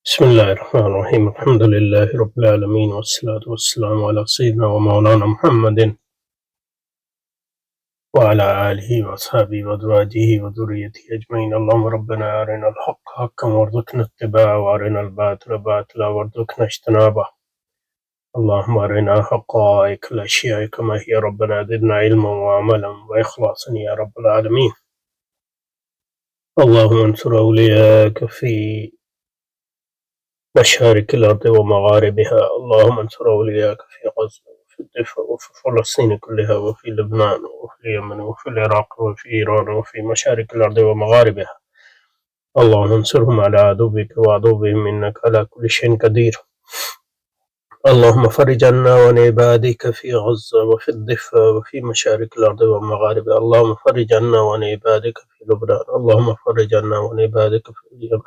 بسم الله الرحمن الرحيم الحمد لله رب العالمين والصلاة والسلام على سيدنا ومولانا محمد وعلى آله وأصحابه وأزواجه وذريته أجمعين. اللهم ربنا أرنا الحق حقا وارزقنا اتباعه وأرنا الباطل باطلا وارزقنا اجتنابه. اللهم أرنا حقائق الأشياء كما هي ربنا زدنا علما وعملا وإخلاصا يا رب العالمين. اللهم انصر أولياءك في مشارق الأرض ومغاربها. اللهم انصر أولياءك في غزة وفي الضفة وفي فلسطين كلها وفي لبنان وفي اليمن وفي العراق وفي إيران وفي مشارق الأرض ومغاربها. اللهم انصرهم على عدوك وعدوهم إنك على كل شيء قدير. اللهم فرج عنا وعن عبادك في غزة وفي الضفة وفي مشارق الأرض ومغاربها. اللهم فرج عنا وعن عبادك في لبنان. اللهم فرج عنا وعن عبادك في اليمن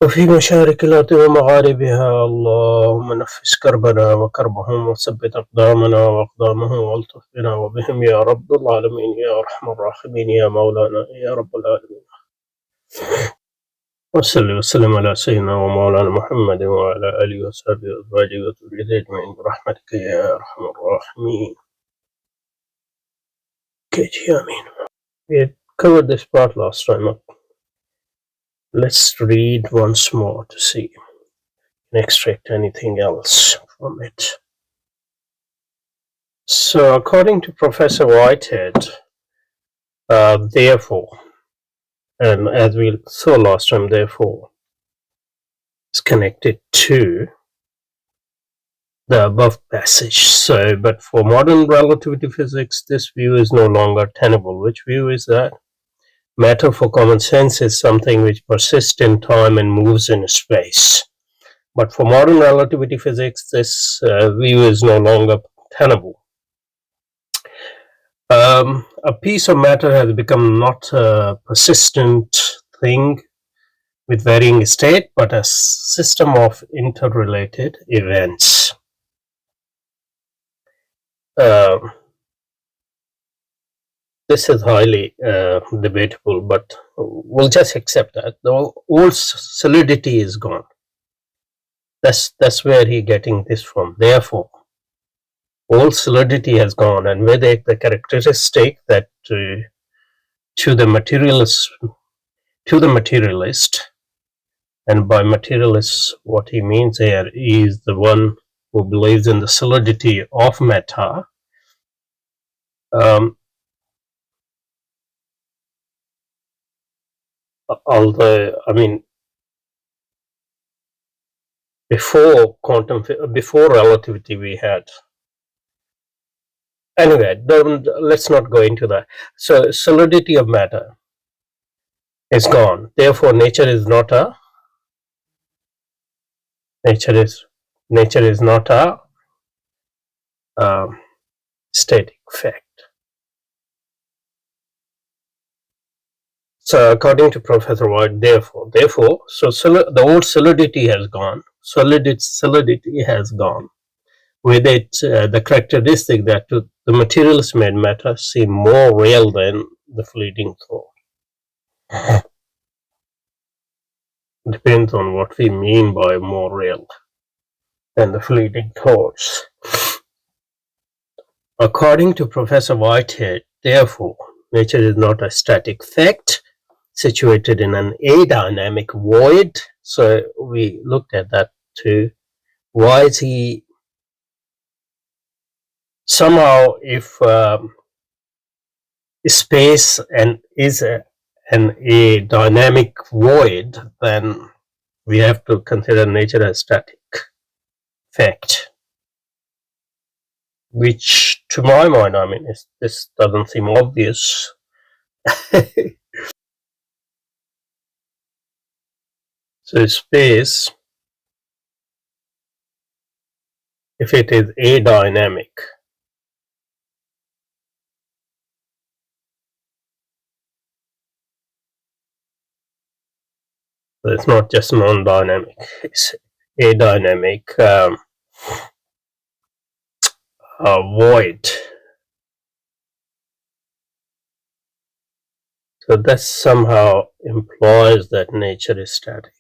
وفي مشارق الأرض ومغاربها. اللهم نفس كربنا وكربهم وثبت أقدامنا وأقدامهم والطف بنا وبهم يا رب العالمين يا أرحم الراحمين يا مولانا يا رب العالمين. وصلي وسلم على سيدنا ومولانا محمد وعلى آله وصحبه وأزواجه وذريته أجمعين برحمتك يا أرحم الراحمين. آمين. We had covered this part last time. Let's read once more to see and extract anything else from it. So, according to Professor Whitehead, therefore, and as we saw last time, therefore, is connected to the above passage. So, but for modern relativity physics, this view is no longer tenable. Which view is that? Matter for common sense is something which persists in time and moves in space. But for modern relativity physics, this view is no longer tenable. A piece of matter has become not a persistent thing with varying state, but a system of interrelated events. This is highly debatable, but we'll just accept that. The old solidity is gone. That's where he's getting this from. Therefore, all solidity has gone, and with it the characteristic that to the materialist, and by materialist what he means here is the one who believes in the solidity of matter. Although, I mean, before relativity we had. Anyway, let's not go into that. So solidity of matter is gone. Therefore, nature is not a static fact. So according to Professor White, therefore, so the old solidity has gone. Solidity has gone. With it, the characteristic that the materialist made matter seem more real than the fleeting thought. Depends on what we mean by more real than the fleeting thoughts. According to Professor Whitehead, therefore, nature is not a static fact situated in an adynamic void. So we looked at that too. Why is he somehow, if space and is a dynamic void, then we have to consider nature as static fact, which to my mind, I mean, this doesn't seem obvious. So space, if it is adynamic, so it's not just non-dynamic, it's adynamic void. So that somehow implies that nature is static.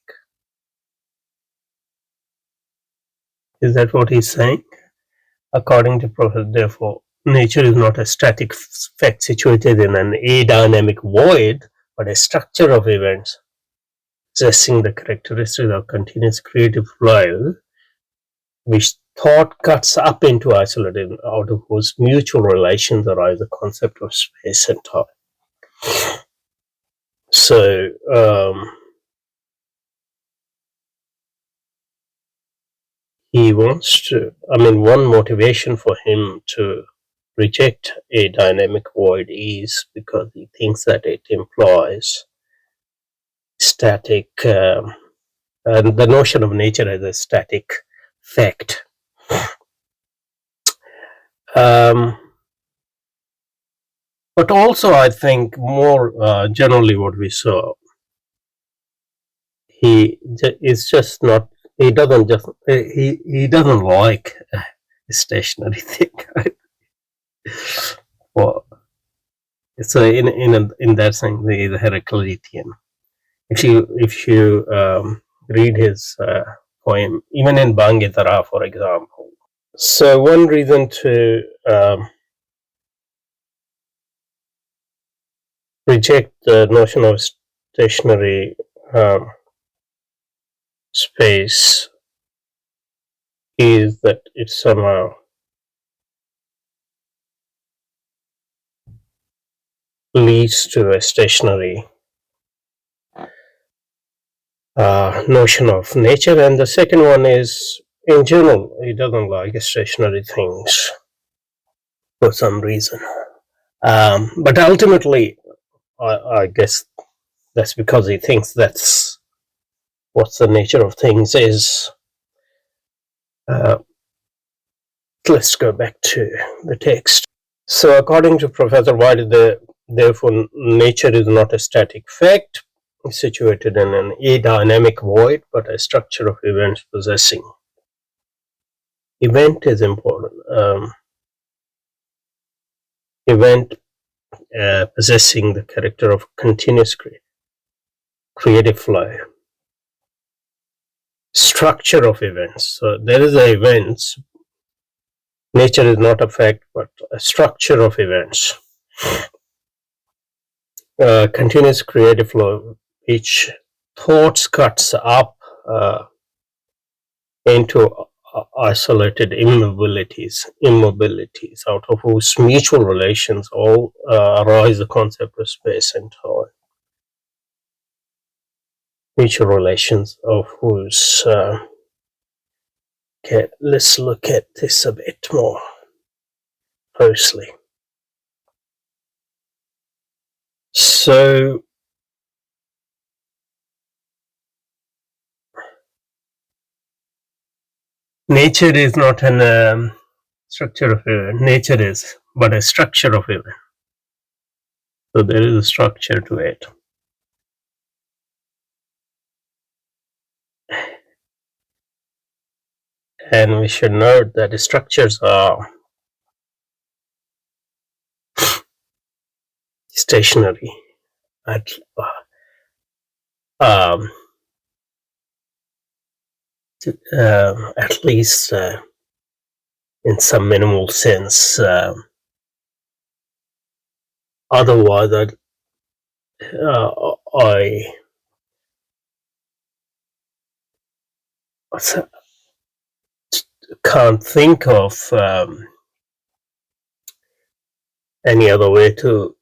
Is that what he's saying? According to Professor, therefore, nature is not a static fact situated in an adynamic void, but a structure of events possessing the characteristics of continuous creative flow, which thought cuts up into isolated, out of whose mutual relations arise the concept of space and time. So, he wants to, one motivation for him to reject a dynamic void is because he thinks that it implies static, and the notion of nature as a static fact. But also, I think more generally, what we saw, he is just not. He doesn't just. He doesn't like a stationary thing. Well, so in that sense, he is a Heraclitean. If you read his poem, even in Bangitara, for example. So one reason to reject the notion of stationary space is that it somehow leads to a stationary notion of nature, and the second one is, in general, he doesn't like stationary things for some reason. But ultimately, I guess that's because he thinks that's what the nature of things is. Let's go back to the text. So, according to Professor White, therefore, nature is not a static fact situated in an adynamic void, but a structure of events possessing. Event is important. Event possessing the character of continuous creative flow. Structure of events. So there is a events. Nature is not a fact, but a structure of events. Continuous creative flow, which thoughts cuts up into isolated immobilities, out of whose mutual relations all arise the concept of space and time. Mutual relations of whose. Okay, let's look at this a bit more closely. So, nature is not an structure of event. Nature is but a structure of event. So there is a structure to it. And we should note that the structures are stationary at least in some minimal sense. Otherwise, I can't think of any other way to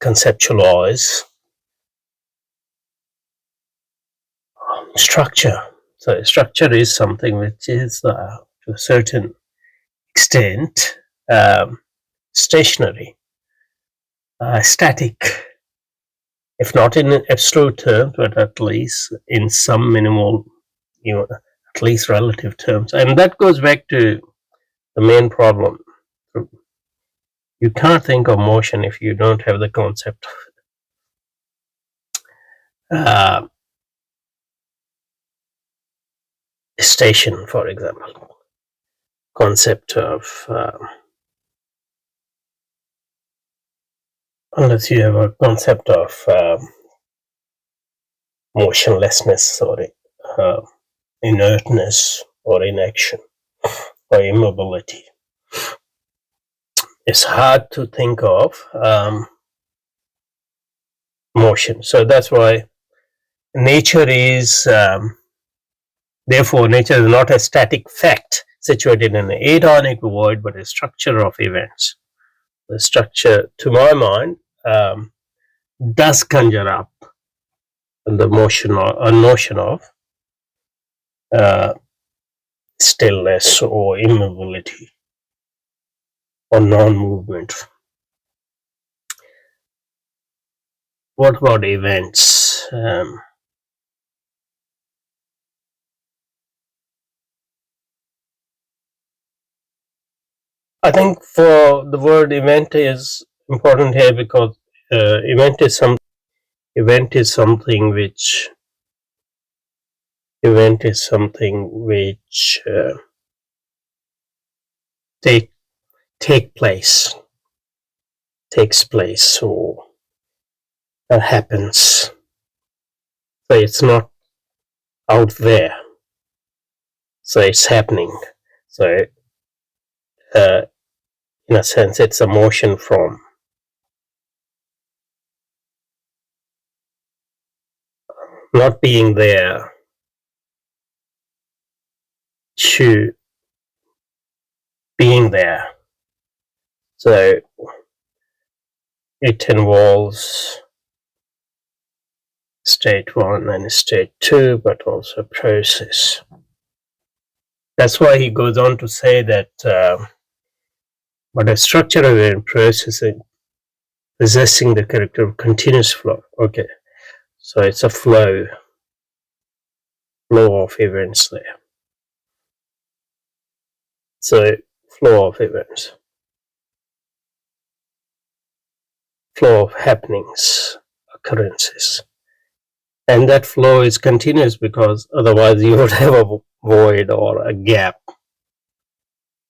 conceptualize structure. So structure is something which is to a certain extent stationary, static, if not in absolute terms, but at least in some minimal, at least relative terms. And that goes back to the main problem. You can't think of motion if you don't have the concept of station, for example. Concept of unless you have a concept of motionlessness, inertness or inaction or immobility. It's hard to think of motion. So that's why nature is, therefore, nature is not a static fact situated in an adonic void, but a structure of events. The structure, to my mind, does conjure up the motion or a notion of stillness or immobility or non-movement. What about events? I think for the word event is important here because event is something which take place, takes place, or happens. So it's not out there. So it's happening. So in a sense, it's a motion from not being there to being there. So it involves state 1 and state 2, but also process. That's why he goes on to say that but a structure of a processing possessing the character of continuous flow. Okay, so it's a flow of events there. So flow of events, flow of happenings, occurrences, and that flow is continuous because otherwise you would have a void or a gap.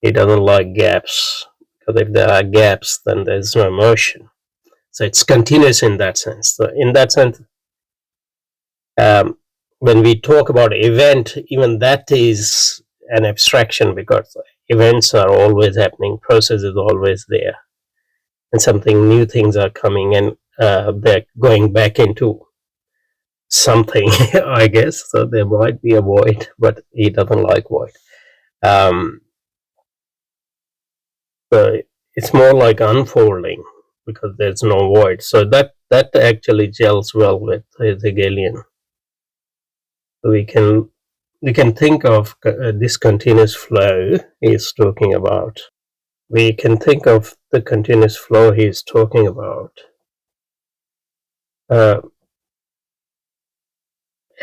He doesn't like gaps, because if there are gaps, then there's no motion. So it's continuous in that sense. So in that sense, when we talk about event, even that is an abstraction because events are always happening, process is always there, and something new things are coming and they're going back into something, I guess. So there might be a void, but he doesn't like void. So it's more like unfolding because there's no void. So that actually gels well with Hegelian. We can think of this continuous flow he's talking about. We can think of the continuous flow he's talking about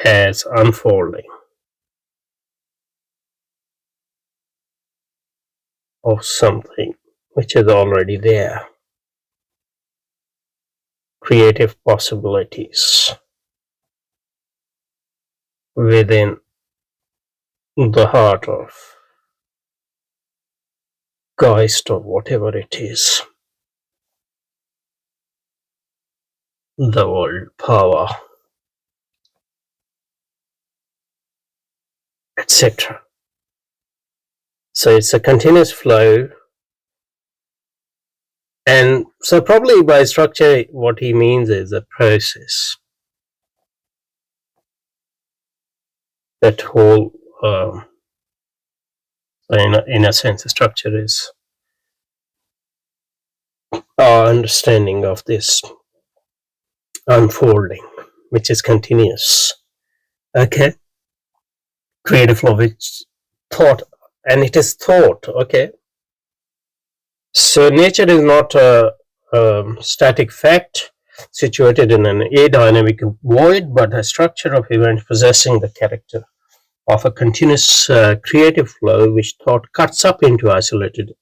as unfolding of something which is already there. Creative possibilities within the heart of Geist or whatever it is, the world power, etc. So it's a continuous flow. And so probably by structure, what he means is a process. That whole, in a sense, the structure is our understanding of this unfolding, which is continuous. Okay. Creative flow, which thought, and it is thought. Okay. So nature is not a static fact situated in an adynamic void, but a structure of events possessing the character of a continuous creative flow, which thought cuts up into isolated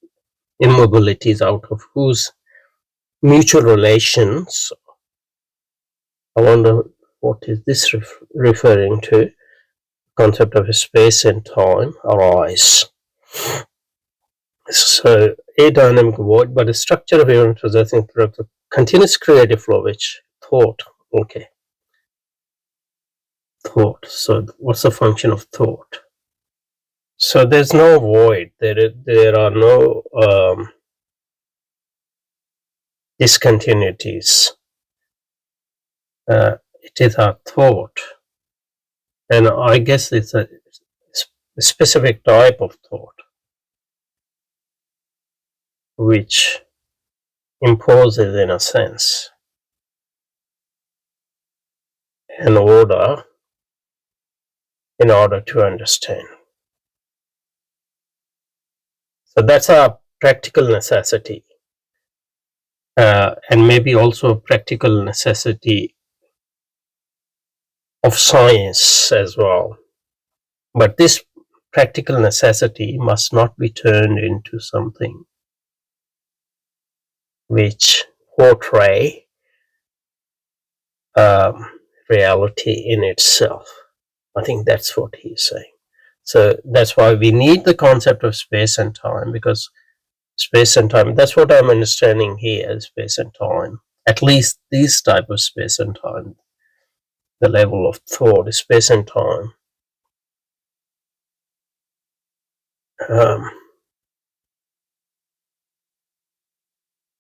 immobilities out of whose mutual relations, I wonder what is this referring to, concept of space and time arise. So a dynamic void, but a structure of event possessing a continuous creative flow, which thought, okay. thought. So what's the function of thought? So there's no void. There are no discontinuities. It is our thought, and I guess it's a specific type of thought which imposes, in a sense, an order in order to understand. So that's a practical necessity, and maybe also a practical necessity of science as well. But this practical necessity must not be turned into something which portray reality in itself. I think that's what he's saying. So that's why we need the concept of space and time, because space and time, that's what I'm understanding here, space and time. At least this type of space and time, the level of thought, space and time,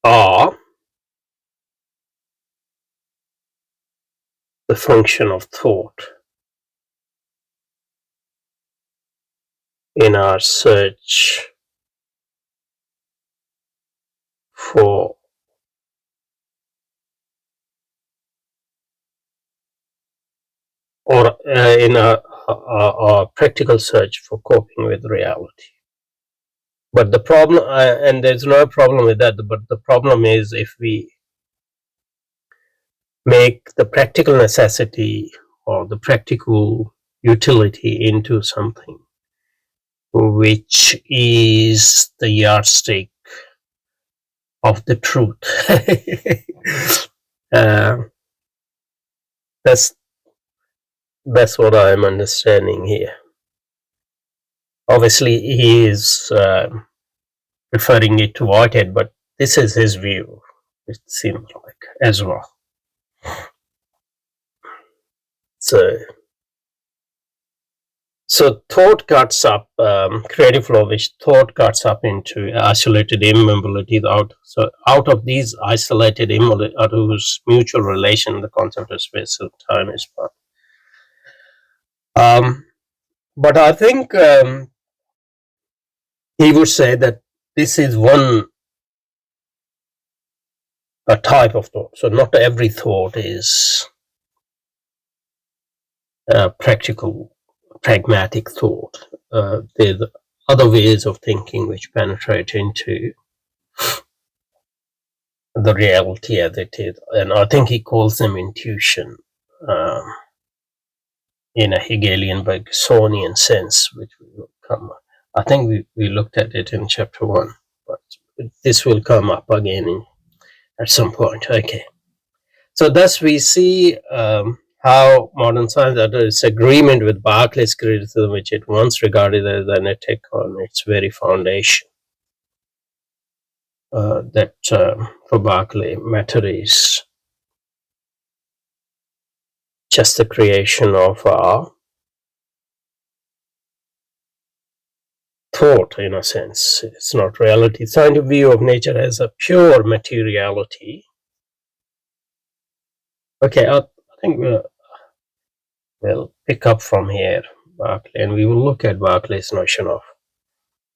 are the function of thought in our search for or in our practical search for coping with reality. But the problem, and there's no problem with that, but the problem is if we make the practical necessity or the practical utility into something which is the yardstick of the truth. That's what I'm understanding here. Obviously, he is referring it to Whitehead, but this is his view, it seems like, as well. So thought cuts up, creative flow, which thought cuts up into isolated immobilities out of these isolated immobilities, out of whose mutual relation the concept of space and time is part. But I think he would say that this is a type of thought. So not every thought is practical, pragmatic thought. There's other ways of thinking which penetrate into the reality as it is, and I think he calls them intuition in a Hegelian Bergsonian sense, which will come. I think we looked at it in chapter 1, but this will come up again at some point. Okay, so thus we see how modern science, under its agreement with Berkeley's criticism, which it once regarded as an attack on its very foundation, that for Berkeley, matter is just the creation of our thought, in a sense. It's not reality. Scientific view of nature as a pure materiality. Okay, I think we'll pick up from here, Berkeley, and we will look at Berkeley's notion of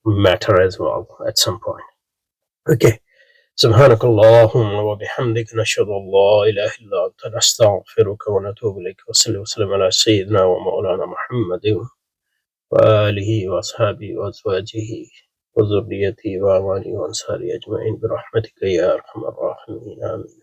matter as well at some point. Okay. سبحانك اللهم وبحمدك نشهد أن لا إله إلا أنت نستغفرك ونتوب إليك وصلي وسلم على سيدنا ومولانا محمد وآله وأصحابه وأزواجه وذريته وأعوانه وأنصاره أجمعين برحمتك يا أرحم الراحمين آمين.